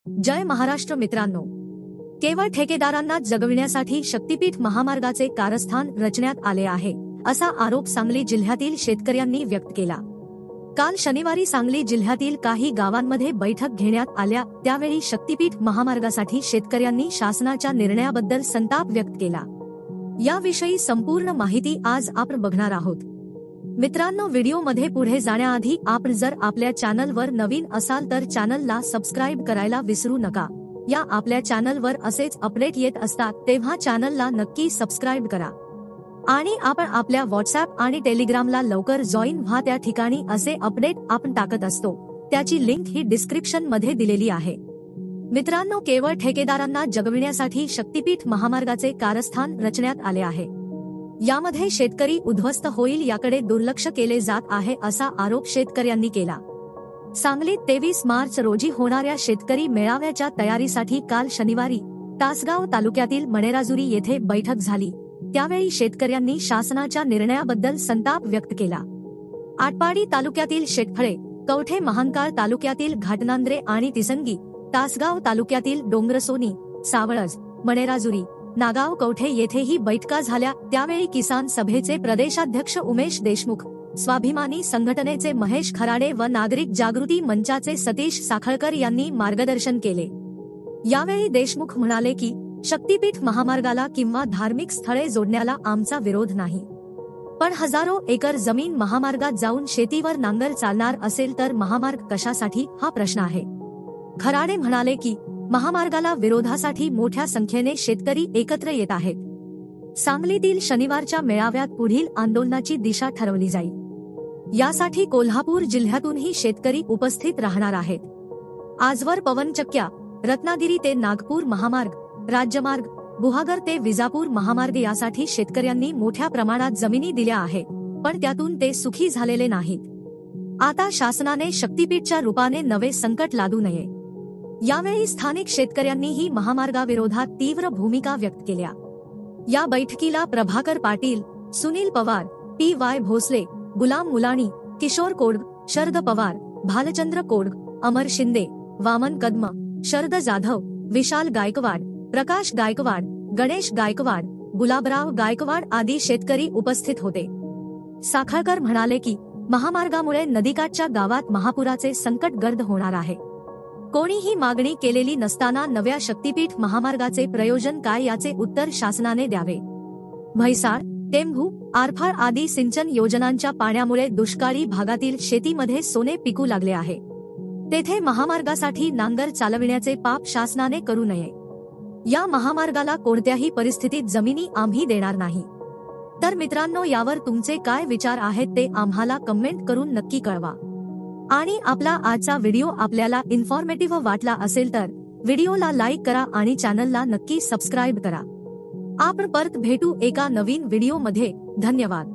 जय महाराष्ट्र मित्रांनो, केवळ ठेकेदारांना जगविण्यासाठी शक्तीपीठ महामार्गाचे कारस्थान रचण्यात आले आहे असा आरोप सांगली जिल्ह्यातील शेतकऱ्यांनी व्यक्त केला। काल शनिवारी सांगली जिल्ह्यातील काही गावांमध्ये बैठक घेण्यात आल्या, त्यावेळी शक्तीपीठ महामार्गासाठी शेतकऱ्यांनी शासनाच्या निर्णयाबद्दल संताप व्यक्त केला। याविषयी संपूर्ण माहिती आज आपण बघणार आहोत। मित्रांनो, व्हिडिओमध्ये पुढे जाण्याआधी आपण जर आपल्या चॅनलवर नवीन असाल तर चॅनलला सबस्क्राइब करायला विसरू नका। या आपल्या चॅनलवर असेच अपडेट येत असतात, तेव्हा चॅनलला नक्की सबस्क्राइब करा आणि आपण आपल्या व्हॉट्सअप आणि टेलिग्रामला लवकर जॉईन व्हा। त्या ठिकाणी असे अपडेट आपण टाकत असतो, त्याची लिंक ही डिस्क्रिप्शन मध्ये दिलेली आहे। मित्रांनो, केवळ ठेकेदारांना जगविण्यासाठी शक्तीपीठ महामार्गाचे कारस्थान रचण्यात आले आहे। यामध्ये शेतकरी उद्ध्वस्त होईल याकडे दुर्लक्ष केले जात आहे असा आरोप शेतकऱ्यांनी केला। सांगलीत 23 मार्च रोजी होणाऱ्या शेतकरी मेळाव्याच्या तयारीसाठी काल शनिवारी तासगाव तालुक्यातील मणेराजुरी येथे बैठक झाली, त्यावेळी शेतकऱ्यांनी शासनाच्या निर्णयाबद्दल संताप व्यक्त केला। आटपाडी तालुक्यातील शेटफळे, कवठे महांकाळ तालुक्यातील घाटनांद्रे आणि तिसंगी, तासगाव तालुक्यातील डोंगरसोनी, सावळज, मणेराजुरी, नागाव, कवठे येथेही बैठका झाल्या। त्यावेळी किसान सभेचे प्रदेशाध्यक्ष उमेश देशमुख, स्वाभिमानी संघटनेचे महेश खराडे व नागरिक जागृती मंचाचे सतीश साखळकर यांनी मार्गदर्शन केले। यावेळी देशमुख म्हणाले की शक्तीपीठ महामार्गाला किंवा धार्मिक स्थळे जोडण्याला आमचा विरोध नाही, पण हजारो एकर जमीन महामार्गात जाऊन शेतीवर नांगर चालणार असेल तर महामार्ग कशासाठी, हा प्रश्न आहे। खराडे म्हणाले की महामार्गाला विरोधासाठी मोठ्या संख्येने शेतकरी एकत्र येत आहेत। सांगलीतील शनिवारच्या मेळाव्यात पुढील आंदोलनाची दिशा ठरवली जाईल। यासाठी कोल्हापूर जिल्ह्यातूनही शेतकरी उपस्थित राहणार आहेत। आजवर पवनचक्क्या, रत्नागिरी ते नागपूर महामार्ग, राज्यमार्ग, गुहागर ते विजापूर महामार्ग यासाठी शेतकऱ्यांनी मोठ्या प्रमाणात जमिनी दिल्या आहेत, पण त्यातून ते सुखी झालेले नाहीत। आता शासनाने शक्तीपीठच्या रूपाने नवे संकट लादू नये। यावेळी स्थानिक शेतकऱ्यांनीही महामार्गाविरोधात तीव्र भूमिका व्यक्त केल्या। या बैठकीला प्रभाकर पाटील, सुनील पवार, PY भोसले, गुलाम मुलाणी, किशोर कोडग, शरद पवार, भालचंद्र कोडग, अमर शिंदे, वामन कदम, शरद जाधव, विशाल गायकवाड, प्रकाश गायकवाड, गणेश गायकवाड, गुलाबराव गायकवाड आदी शेतकरी उपस्थित होते। साखळकर म्हणाले की महामार्गामुळे नदीकाठच्या गावात महापुराचे संकट गर्द होणार आहे। कोणीही मागणी केलेली नसताना नव्या शक्तीपीठ महामार्गाचे प्रयोजन काय याचे उत्तर शासनाने द्यावे। म्हैसाळ, टेंभू, आरफाळ आदी सिंचन योजनांच्या पाण्यामुळे दुष्काळी भागातील शेतीमध्ये सोने पिकू लागले आहे। तेथे महामार्गासाठी नांगर चालविण्याचे पाप शासनाने करू नये। या महामार्गाला कोणत्याही परिस्थितीत जमिनी आम्ही देणार नाही। तर मित्रांनो, यावर तुमचे काय विचार आहेत ते आम्हाला कमेंट करून नक्की कळवा। आणि आपला आजचा व्हिडिओ आपल्याला इन्फॉर्मेटिव्ह वाटला असेल तर व्हिडिओला लाईक करा आणि चॅनलला नक्की सबस्क्राइब करा। आपण परत भेटू एका नवीन व्हिडिओमध्ये। धन्यवाद।